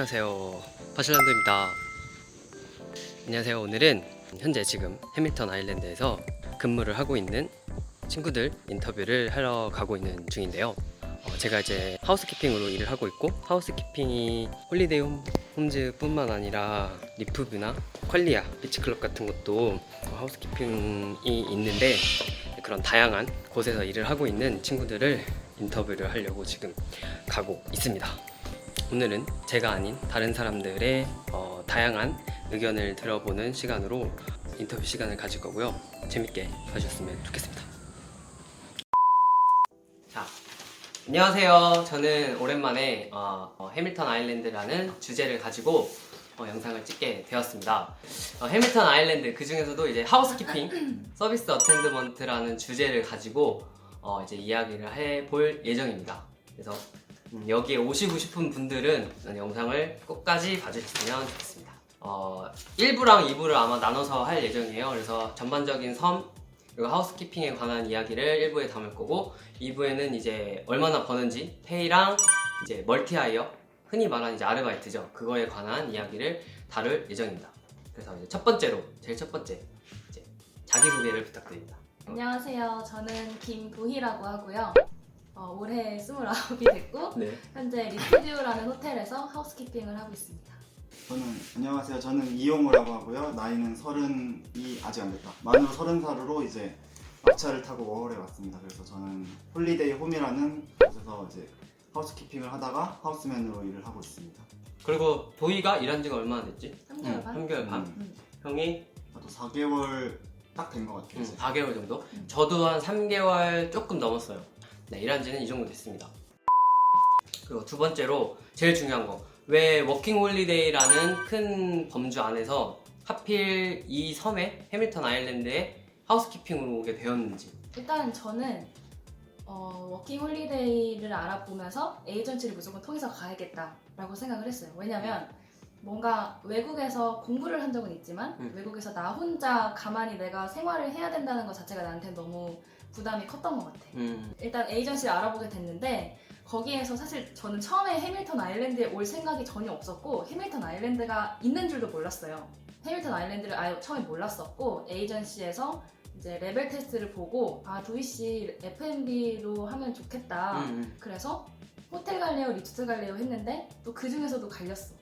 안녕하세요, 바실란드입니다. 안녕하세요. 오늘은 현재 지금 해밀턴 아일랜드에서 근무를 하고 있는 친구들 인터뷰를 하러 가고 있는 중인데요. 제가 이제 하우스키핑으로 일을 하고 있고, 하우스키핑이 홀리데이 홈즈뿐만 아니라 리프뷰나 퀄리아 비치클럽 같은 것도 하우스키핑이 있는데, 그런 다양한 곳에서 일을 하고 있는 친구들을 인터뷰를 하려고 지금 가고 있습니다. 오늘은 제가 아닌 다른 사람들의 다양한 의견을 들어보는 시간으로 인터뷰 시간을 가질 거고요. 재밌게 봐주셨으면 좋겠습니다. 자, 안녕하세요. 저는 오랜만에 해밀턴 아일랜드라는 주제를 가지고 영상을 찍게 되었습니다. 해밀턴 아일랜드, 그 중에서도 이제 하우스키핑 서비스 어텐드먼트라는 주제를 가지고 이제 이야기를 해볼 예정입니다. 그래서 여기에 오시고 싶은 분들은 영상을 끝까지 봐주셨으면 좋겠습니다. 1부랑 2부를 아마 나눠서 할 예정이에요. 그래서 전반적인 섬 그리고 하우스키핑에 관한 이야기를 1부에 담을 거고, 2부에는 이제 얼마나 버는지, 페이랑 이제 멀티하이어, 흔히 말하는 이제 아르바이트죠. 그거에 관한 이야기를 다룰 예정입니다. 그래서 이제 첫 번째로, 제일 첫 번째, 이제 자기소개를 부탁드립니다. 안녕하세요. 저는 김도희라고 하고요. 올해 29이 됐고, 네. 현재 리프뷰라는 호텔에서 하우스키핑을 하고 있습니다. 안녕하세요. 저는 이용우라고 하고요. 나이는 30이 아직 안 됐다. 만으로 30살으로 이제 막차를 타고 워홀에 왔습니다. 그래서 저는 홀리데이 홈이라는 곳에서 이제 하우스키핑을 하다가 하우스맨으로 일을 하고 있습니다. 그리고 도희가 일한 지가 얼마나 됐지? 3개월 반? 3개월 반? 형이? 저도 4개월 딱 된 것 같아요. 4개월 정도? 저도 한 3개월 조금 넘었어요. 네, 일한 지는 이 정도 됐습니다. 그리고 두 번째로 제일 중요한 거, 왜 워킹 홀리데이라는 큰 범주 안에서 하필 이 섬에, 해밀턴 아일랜드에 하우스키핑으로 오게 되었는지. 일단 저는 워킹 홀리데이를 알아보면서 에이전시를 무조건 통해서 가야겠다라고 생각을 했어요. 왜냐면 뭔가 외국에서 공부를 한 적은 있지만 외국에서 나 혼자 가만히 내가 생활을 해야 된다는 것 자체가 나한테 너무 부담이 컸던 것 같아. 일단 에이전시를 알아보게 됐는데, 거기에서 사실 저는 처음에 해밀턴 아일랜드에 올 생각이 전혀 없었고, 해밀턴 아일랜드가 있는 줄도 몰랐어요. 해밀턴 아일랜드를 아예 처음에 몰랐었고, 에이전시에서 이제 레벨 테스트를 보고, 도희씨 F&B로 하면 좋겠다. 그래서 호텔 갈래요, 리조트 갈래요 했는데, 또 그 중에서도 갈렸어.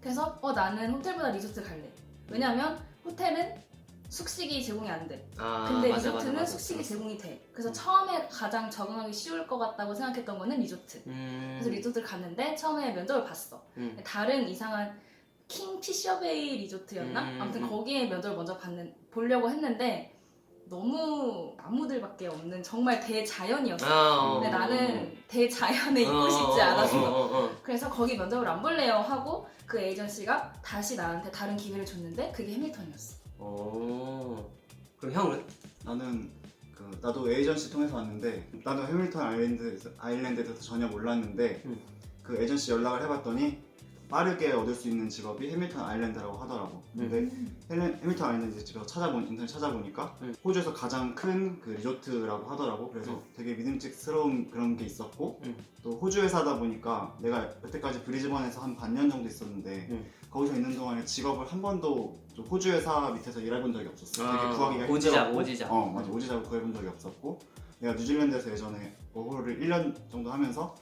그래서 나는 호텔보다 리조트 갈래. 왜냐면 호텔은 숙식이 제공이 안 돼. 근데 맞아, 리조트는 맞아. 숙식이 제공이 돼. 그래서 처음에 가장 적응하기 쉬울 것 같다고 생각했던 거는 리조트. 그래서 리조트를 갔는데 처음에 면접을 봤어. 다른 이상한 킹 피셔베이 리조트였나? 아무튼 거기에 면접을 먼저 보려고 했는데 너무 나무들밖에 없는 정말 대자연이었어. 근데 나는 대자연에 있고 싶지 않았어. 그래서 거기 면접을 안 볼래요 하고, 그 에이전시가 다시 나한테 다른 기회를 줬는데 그게 해밀턴이었어. 그럼 형은? 나도 에이전시 통해서 왔는데, 나도 해밀턴 아일랜드에 대해서 전혀 몰랐는데 그 에이전시 연락을 해봤더니 빠르게 얻을 수 있는 직업이 해밀턴 아일랜드라고 하더라고. 근데 해밀턴 아일랜드 집에서 인터넷 찾아보니까 호주에서 가장 큰 그 리조트라고 하더라고. 그래서 되게 믿음직스러운 그런 게 있었고, 또 호주에 사다 보니까 내가 여태까지 브리즈번에서 한 반년 정도 있었는데 거기서 있는 동안에 직업을 한 번도 좀 호주 회사 밑에서 일해본 적이 없었어. 되게 구하기가 힘들었고, 오지자. 맞아, 오지자고 구해본 적이 없었고, 내가 뉴질랜드에서 예전에 워홀을 1년 정도 하면서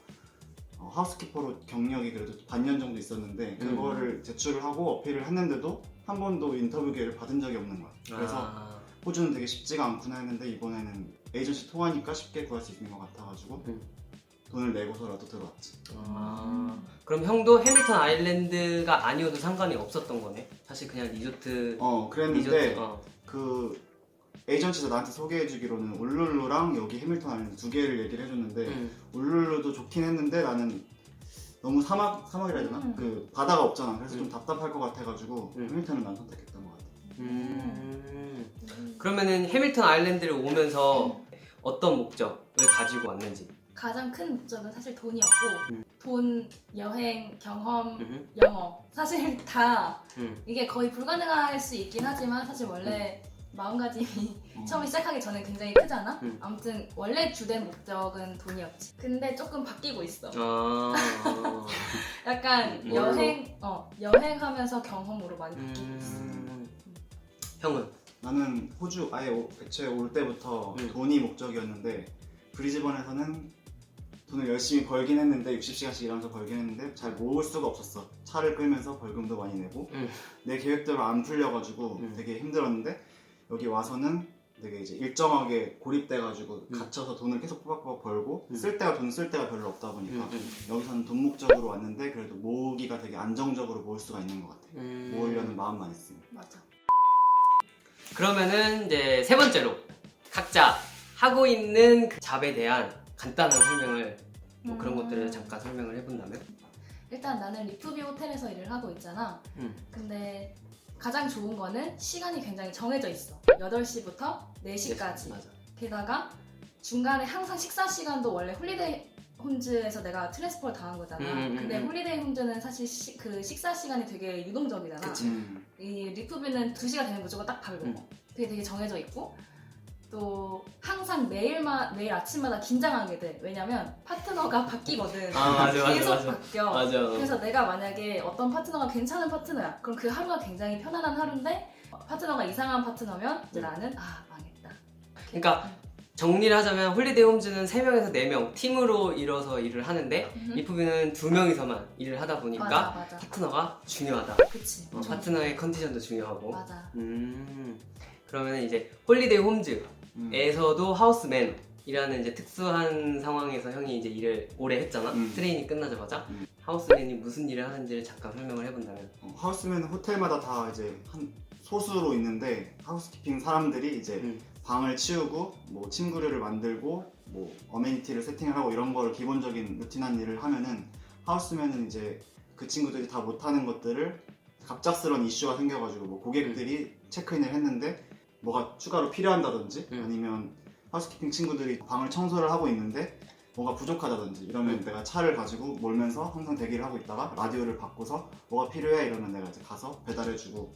하우스키퍼로 경력이 그래도 반년 정도 있었는데 그거를 제출을 하고 어필을 했는데도 한 번도 인터뷰 기회를 받은 적이 없는 거야. 그래서 호주는 되게 쉽지가 않구나 했는데, 이번에는 에이전시 통하니까 쉽게 구할 수 있는 것 같아가지고 돈을 내고서라도 들어왔지. 그럼 형도 해밀턴 아일랜드가 아니어도 상관이 없었던 거네? 사실 그냥 리조트. 그랬는데 그 에이전시에서 나한테 소개해주기로는 울룰루랑 여기 해밀턴 아일랜드 두 개를 얘기를 해줬는데 울룰루도 좋긴 했는데 나는 너무 사막이라 해야 되나? 그 바다가 없잖아. 그래서 좀 답답할 것 같아가지고 해밀턴을 난 선택했던 것 같아. 그러면은 해밀턴 아일랜드를 오면서 어떤 목적을 가지고 왔는지? 가장 큰 목적은 사실 돈이었고, 돈, 여행, 경험, 영어, 사실 다 이게 거의 불가능할 수 있긴 하지만, 사실 원래 마음가짐이 처음에 시작하기 전에 굉장히 크잖아? 아무튼 원래 주된 목적은 돈이었지. 근데 조금 바뀌고 있어. 아, 약간 뭘로? 여행하면서 경험으로 많이 바뀌고 있어. 형은? 나는 호주 아예 애초에 올 때부터 돈이 목적이었는데 브리즈번에서는 돈을 열심히 벌긴 했는데 60시간씩 일하면서 벌긴 했는데 잘 모을 수가 없었어. 차를 끌면서 벌금도 많이 내고 내 계획대로 안 풀려가지고 되게 힘들었는데 여기 와서는 되게 이제 일정하게 고립돼가지고 갇혀서 돈을 계속 꼬박꼬박 벌고 쓸 때가 별로 없다 보니까 여기서는 돈 목적으로 왔는데 그래도 모으기가 되게 안정적으로 모을 수가 있는 것 같아. 모으려는 마음만 있으면. 맞아. 그러면은 이제 세 번째로 각자 하고 있는 그 잡에 대한 간단한 설명을 뭐 그런 것들을 잠깐 설명을 해본다면? 일단 나는 리프비 호텔에서 일을 하고 있잖아. 근데 가장 좋은 거는 시간이 굉장히 정해져 있어. 8시부터 4시까지. 맞아. 게다가 중간에 항상 식사 시간도 원래 홀리데이 홈즈에서 내가 트랜스퍼를 당한 거잖아. 근데 홀리데이 홈즈는 사실 그 식사 시간이 되게 유동적이잖아. 그치. 이 리프비는 2시가 되면 무조건 딱 밥을 먹어. 그게 되게 정해져 있고 또 항상 매일 아침마다 긴장하게 돼. 왜냐면 파트너가 바뀌거든. 맞아, 계속 맞아. 바뀌어. 맞아. 그래서 내가 만약에 어떤 파트너가 괜찮은 파트너야. 그럼 그 하루가 굉장히 편안한 하루인데 파트너가 이상한 파트너면 이제 나는 망했다. 그러니까 정리를 하자면 홀리데이 홈즈는 3명에서 4명 팀으로 이뤄서 일을 하는데 리프비는 2명이서만 일을 하다 보니까 맞아. 파트너가 중요하다. 그치. 파트너의 컨디션도 중요하고. 맞아. 그러면 이제 홀리데이 홈즈에서도 하우스맨이라는 이제 특수한 상황에서 형이 이제 일을 오래 했잖아. 트레이닝 끝나자마자. 하우스맨이 무슨 일을 하는지를 잠깐 설명을 해본다면. 하우스맨은 호텔마다 다 이제 한 소수로 있는데 하우스키핑 사람들이 이제 방을 치우고 뭐 침구류를 만들고 뭐 어메니티를 세팅을 하고 이런 걸 기본적인 루틴한 일을 하면은 하우스맨은 이제 그 친구들이 다 못하는 것들을 갑작스러운 이슈가 생겨가지고 뭐 고객들이 체크인을 했는데 뭐가 추가로 필요한다든지 아니면 하우스키핑 친구들이 방을 청소를 하고 있는데 뭐가 부족하다든지 이러면 내가 차를 가지고 몰면서 항상 대기를 하고 있다가 라디오를 바꿔서 뭐가 필요해 이러면 내가 이제 가서 배달해주고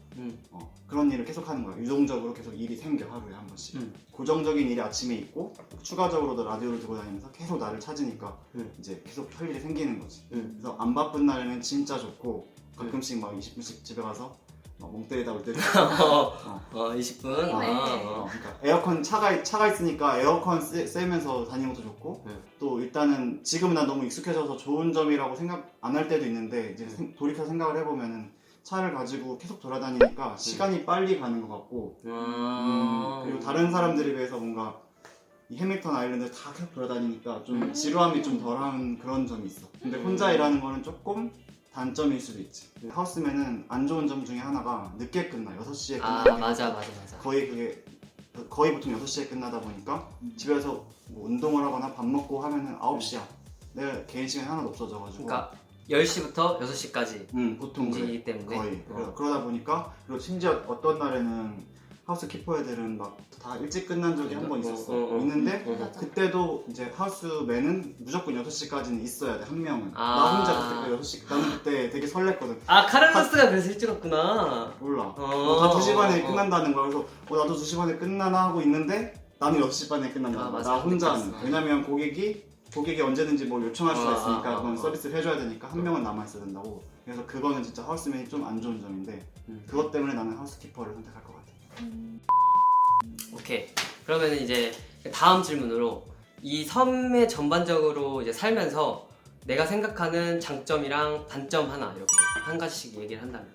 그런 일을 계속 하는 거야. 유동적으로 계속 일이 생겨 하루에 한 번씩. 고정적인 일이 아침에 있고 추가적으로도 라디오를 들고 다니면서 계속 나를 찾으니까 이제 계속 할 일이 생기는 거지. 그래서 안 바쁜 날에는 진짜 좋고 가끔씩 막 20분씩 집에 가서 멍 때리다 올 때도 있고 20분? 그러니까 에어컨 차가 있으니까 에어컨 쐬면서 다니는 것도 좋고 또 일단은 지금은 난 너무 익숙해져서 좋은 점이라고 생각 안 할 때도 있는데 이제 돌이켜 생각을 해보면은 차를 가지고 계속 돌아다니니까 시간이 빨리 가는 것 같고 그리고 다른 사람들에 비해서 뭔가 이 해밀턴 아일랜드 다 계속 돌아다니니까 좀 지루함이 좀 덜한 그런 점이 있어. 근데 혼자 일하는 거는 조금 단점일 수도 있지. 하우스맨은 안 좋은 점 중에 하나가 늦게 끝나. 6시에 끝나는 게 맞아. 거의 보통 6시에 끝나다 보니까 집에서 뭐 운동을 하거나 밥 먹고 하면은 9시야. 내가 개인 시간이 하나도 없어져가지고. 그러니까 10시부터 6시까지 보통 움직이기 때문에 거의 그러다 보니까 그리고 심지어 어떤 날에는 하우스키퍼 애들은 막 다 일찍 끝난 적이 한 번 있었어. 있는데 그때도 이제 하우스맨은 무조건 6시까지는 있어야 돼. 한 명은. 나 혼자 그때 6시 나는 그때 되게 설렜거든. 카를로스가 그래서 일찍 왔구나. 몰라. 다 2시 반에 끝난다는 거야. 그래서 나도 2시 반에 끝나나 하고 있는데 나는 6시 반에 끝난다. 나 혼자는. 왜냐면 고객이 언제든지 뭘 요청할 수가 있으니까 그건 서비스를 해줘야 되니까 한 명은 남아있어야 된다고. 그래서 그거는 진짜 하우스맨이 좀 안 좋은 점인데 그것 때문에 나는 하우스키퍼를 선택할 것 같아. 오케이. 그러면 이제 다음 질문으로 이 섬에 전반적으로 이제 살면서 내가 생각하는 장점이랑 단점 하나 이렇게 한 가지씩 얘기를 한다면.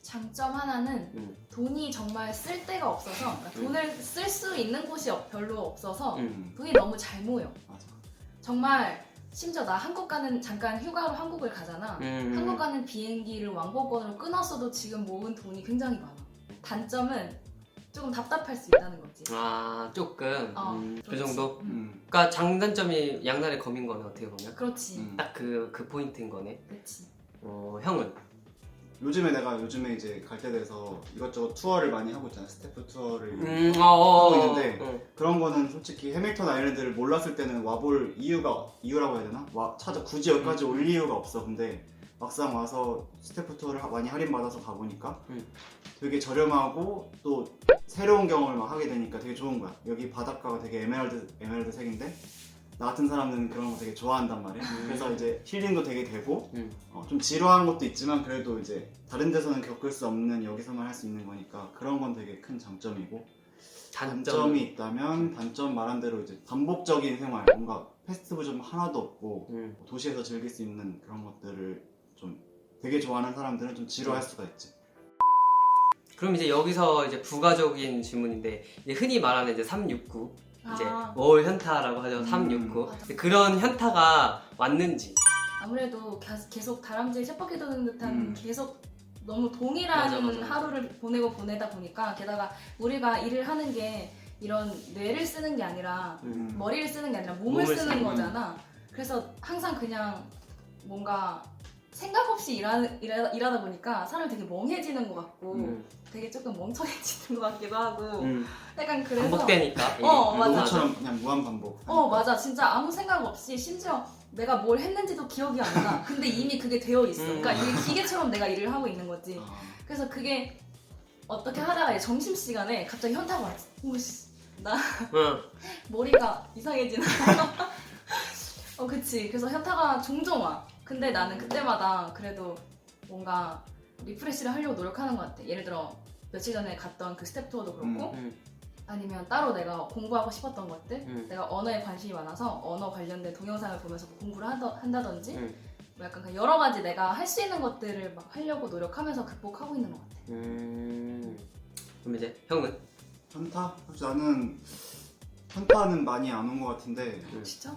장점 하나는 돈이 정말 쓸 데가 없어서 그러니까 돈을 쓸 수 있는 곳이 별로 없어서 돈이 너무 잘 모여. 맞아. 정말 심지어 나 잠깐 휴가로 한국을 가잖아. 한국 가는 비행기를 왕복권으로 끊었어도 지금 모은 돈이 굉장히 많아. 단점은 조금 답답할 수 있다는 거지. 조금. 그 그렇지. 정도? 그러니까 장단점이 양날의 검인 거네 어떻게 보면. 그렇지. 딱 그 포인트인 거네. 그렇지. 형은? 요즘에 이제 갈 때 돼서 이것저것 투어를 많이 하고 있잖아. 스태프 투어를 하고 있는데 그런 거는 솔직히 해밀턴 아일랜드를 몰랐을 때는 와볼 이유라고 해야 되나? 굳이 여기까지 올 이유가 없어. 근데 막상 와서 스태프 투어를 많이 할인받아서 가보니까 음. 되게 저렴하고 또 새로운 경험을 막 하게 되니까 되게 좋은 거야. 여기 바닷가가 되게 에메랄드 색인데 나 같은 사람들은 그런 거 되게 좋아한단 말이야. 그래서 이제 힐링도 되게 되고 좀 지루한 것도 있지만 그래도 이제 다른 데서는 겪을 수 없는 여기서만 할 수 있는 거니까 그런 건 되게 큰 장점이고 단점이 있다면 단점 말한 대로 이제 반복적인 생활, 뭔가 패스트푸드 좀 하나도 없고 도시에서 즐길 수 있는 그런 것들을 좀 되게 좋아하는 사람들은 좀 지루할 수가 있지. 그럼 이제 여기서 이제 부가적인 질문인데 이제 흔히 말하는 이제 369 이제 아. 월 현타라고 하죠. 369 맞아. 그런 현타가 왔는지. 아무래도 계속 다람쥐에 쳇바퀴 도는 듯한 계속 너무 맞아, 동일한 맞아. 하루를 보내다 보니까 게다가 우리가 일을 하는 게 이런 뇌를 쓰는 게 아니라 머리를 쓰는 게 아니라 몸을 쓰는 쓰는 거잖아. 그래서 항상 그냥 뭔가 생각 없이 일하다 보니까 사람이 되게 멍해지는 것 같고 되게 조금 멍청해지는 것 같기도 하고 약간 그래서 반복되니까. 맞아. 노동처럼 그냥 무한 반복. 맞아. 진짜 아무 생각 없이 심지어 내가 뭘 했는지도 기억이 안 나. 근데 이미 그게 되어 있어. 그러니까 이게 기계처럼 내가 일을 하고 있는 거지. 그래서 그게 어떻게 하다가 점심시간에 갑자기 현타가 왔지. 오씨, 나 머리가 이상해지나. 그치. 그래서 현타가 종종 와. 근데 나는 그때마다 그래도 뭔가 리프레시를 하려고 노력하는 것 같아. 예를 들어 며칠 전에 갔던 그 스텝 투어도 그렇고 아니면 따로 내가 공부하고 싶었던 것들 내가 언어에 관심이 많아서 언어 관련된 동영상을 보면서 공부를 한다든지 뭐 약간 그 여러 가지 내가 할 수 있는 것들을 막 하려고 노력하면서 극복하고 있는 것 같아. 그럼 이제 형은? 현타? 사실 나는 현타는 많이 안 온 것 같은데 진짜?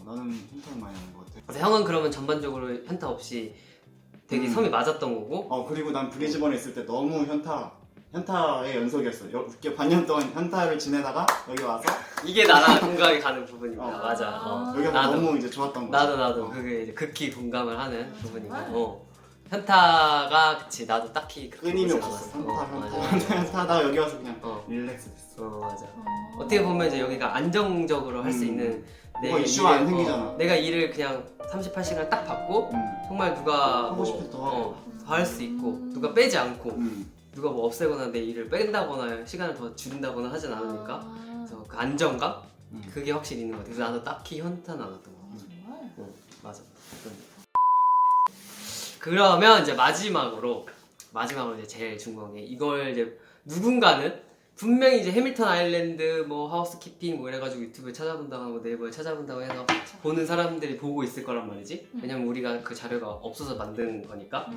나는 현타는 많이 안 온 것 같아. 그래서 형은 그러면 전반적으로 현타 없이 되게 섬이 맞았던 거고 그리고 난 브리즈번에 있을 때 너무 현타의 연속이었어. 이렇게 반년 동안 현타를 지내다가 여기 와서 이게 나랑 공감이 가는 부분입니다. 맞아. 여기 와서 나도. 너무 이제 좋았던 거지. 나도 그게 이제 극히 공감을 하는 부분이고 정말? 현타가 그치 나도 딱히 그렇게 끊임이 보진 없었어. 않았어. 현타다 여기 와서 그냥 어. 릴렉스 됐어. 맞아. 어떻게 보면 이제 여기가 안정적으로 할 수 있는 뭐가 이슈가 안 생기잖아. 내가 일을 그냥 38시간 딱 받고 정말 누가 하고 싶을 때 더 하고. 할 수 있고 누가 빼지 않고 음. 누가 뭐 없애거나 내 일을 뺀다거나 시간을 더 줄인다거나 하진 않으니까 그래서 그 안정감 그게 확실히 있는 것 같아. 그래서 나도 딱히 현타는 안 왔던 것 같아. 정말? 맞아. 그러면 이제 마지막으로 이제 제일 중요한 게 이걸 이제 누군가는 분명히 이제 해밀턴 아일랜드 뭐 하우스키핑 뭐 이래가지고 유튜브에 찾아본다고 하고 네이버에 찾아본다고 해서 보는 사람들이 보고 있을 거란 말이지. 왜냐면 우리가 그 자료가 없어서 만든 거니까.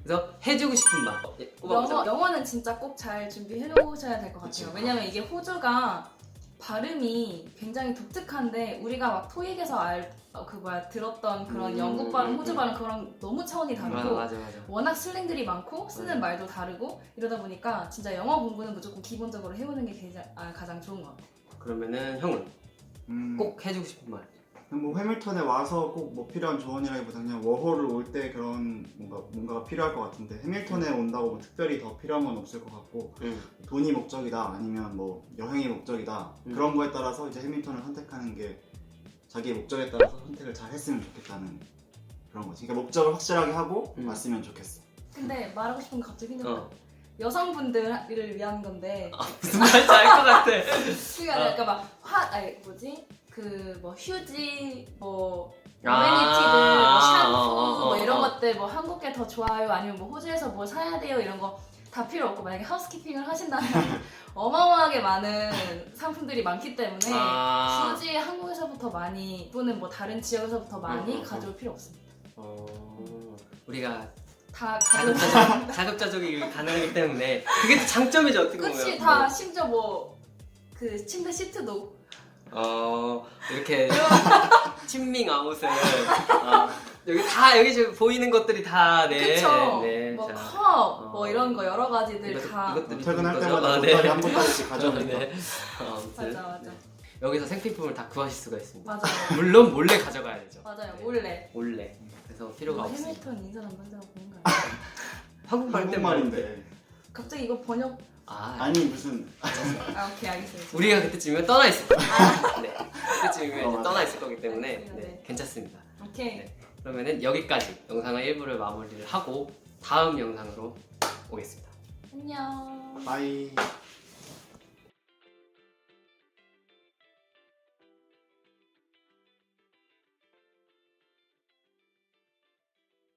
그래서 해주고 싶은 말 꼽아보자. 영어는 진짜 꼭 잘 준비해 놓으셔야 될 것 같아요. 그치. 왜냐면 이게 호주가 발음이 굉장히 독특한데 우리가 막 토익에서 들었던 그런 영국 발음, 호주 발음 그런 너무 차원이 다르고 맞아. 워낙 슬랭들이 많고 쓰는 말도 다르고 이러다 보니까 진짜 영어 공부는 무조건 기본적으로 해오는 게 가장 좋은 것 같아요. 그러면은 형은 꼭 해주고 싶은 말. 뭐 해밀턴에 와서 꼭 뭐 필요한 조언이라기보다 그냥 워홀을 올 때 그런 뭔가가 필요할 것 같은데 해밀턴에 온다고 뭐 특별히 더 필요한 건 없을 것 같고 돈이 목적이다 아니면 뭐 여행이 목적이다 그런 거에 따라서 이제 해밀턴을 선택하는 게 자기의 목적에 따라서 선택을 잘 했으면 좋겠다는 그런 거지. 그러니까 목적을 확실하게 하고 왔으면 좋겠어. 근데 말하고 싶은 거 갑자기 생각나. 여성분들을 위한 건데 무슨 말인지 알 것 같아. 그게 아니라 그러니까 뭐 휴지 뭐 어메니티들 뭐 샴푸 뭐 이런 것들 뭐 한국 게 더 좋아요 아니면 뭐 호주에서 뭐 사야 돼요 이런 거 다 필요 없고 만약에 하우스키핑을 하신다면 어마어마하게 많은 상품들이 많기 때문에 굳이 한국에서부터 많이 또는 뭐 다른 지역에서부터 많이 가져올 필요 없습니다. 우리가 다 자급자족이 가능하기 때문에 그게 또 장점이죠 어떻게 보면. 그치 다 심지어 뭐 그 침대 시트도 이렇게 친밍 아웃을 여기 지금 보이는 것들이 다 그쵸 네. 뭐 자, 컵 뭐 이런 거 여러 가지들 다 이것들이 퇴근할 거죠? 때마다 네. 보따리 한 보따리씩 가져오니까. 네. 아무튼 맞아 여기서 생필품을 다 구하실 수가 있습니다. 맞아요. 물론 몰래 가져가야 되죠. 맞아요 네. 몰래. 몰래. 그래서 필요가 뭐 없습니다. 해밀턴 인사람 반사라고 보는 거 아니야? 한국말 때문에. 한국말인데. 갑자기 이거 번역 아니 무슨 오케이 알겠어요. 우리가 그때쯤이면 떠나 있을 거예요. 네. 그때쯤이면 이제 맞아. 떠나 있을 거기 때문에 알겠습니다. 네. 괜찮습니다. 오케이 네. 그러면은 여기까지 영상을 1부를 마무리를 하고 다음 영상으로 오겠습니다. 안녕. 바이.